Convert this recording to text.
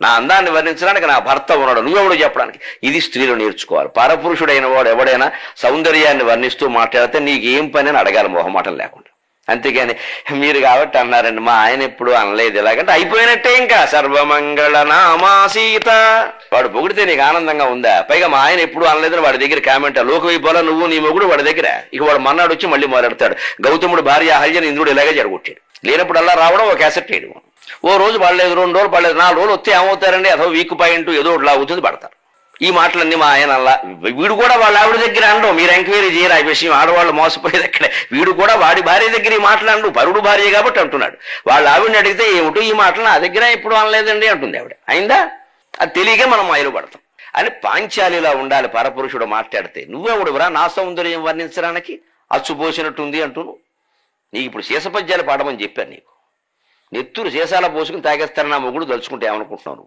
నా అందాన్ని వర్ణించడానికి నా భర్త ఉన్నాడు, నువ్వెవడు చెప్పడానికి. ఇది స్త్రీలు నేర్చుకోవాలి. పరపురుషుడైన వాడు ఎవడైనా సౌందర్యాన్ని వర్ణిస్తూ మాట్లాడితే నీకు ఏం పని అని అడగాలి మొహమాటం లేకుండా. అంతేగాని మీరు కాబట్టి అన్నారండి, మా ఆయన ఎప్పుడు అనలేదు ఇలాగంటే అయిపోయినట్టే. ఇంకా సర్వమంగళ నామాసీత వాడు పొగిడితే నీకు ఆనందంగా ఉందా? పైగా మా ఆయన ఎప్పుడు అనలేదని వాడి దగ్గర కామెంట్ లోకవైపోలా నువ్వు నీ మొగుడు వాడి దగ్గర. ఇక వాడు మన్నాడు వచ్చి మళ్ళీ మొదలెడతాడు. గౌతముడు భార్య అహల్యని ఇంద్రుడు ఇలాగే జరగొట్టాడు. లేనప్పుడల్లా రావడం ఒక క్యాసెట్ వేయడం. ఓ రోజు పడలేదు, 2 రోజులు పడలేదు, 4 రోజులు వస్తే ఏమవుతారండి? అదో వీక్ పాయింట్ ఏదో ఒకటి అవుతుంది, పడతారు. ఈ మాటలన్నీ మా ఆయన అలా. వీడు కూడా వాళ్ళ ఆవిడ దగ్గర అనడం. మీరు ఎంక్వైరీ చేయరు ఆ విషయం. ఆడవాళ్ళు మోసపోయేది అక్కడే. వీడు కూడా వాడి భార్య దగ్గర ఈ మాటలు పరుడు భార్య కాబట్టి అంటున్నాడు. వాళ్ళ ఆవిడని అడిగితే ఏమిటో ఈ మాటలు నా దగ్గర ఎప్పుడు అనలేదండి అంటుంది ఆవిడ. అయిందా? అది తెలియక మనం మైలు పడతాం అని. పాంచాలిలా ఉండాలి పరపురుషుడు మాట్లాడితే. నువ్వెవడురా నా సౌందర్యం వర్ణించడానికి? అచ్చుపోసినట్టుంది అంటును. నీకు ఇప్పుడు శేషపద్యాలు పాడమని చెప్పాను. నీకు నెత్తురు శేషాల పోసుకుని తాగేస్తారని నా మొగుడు తలుచుకుంటే ఏమనుకుంటున్నావు?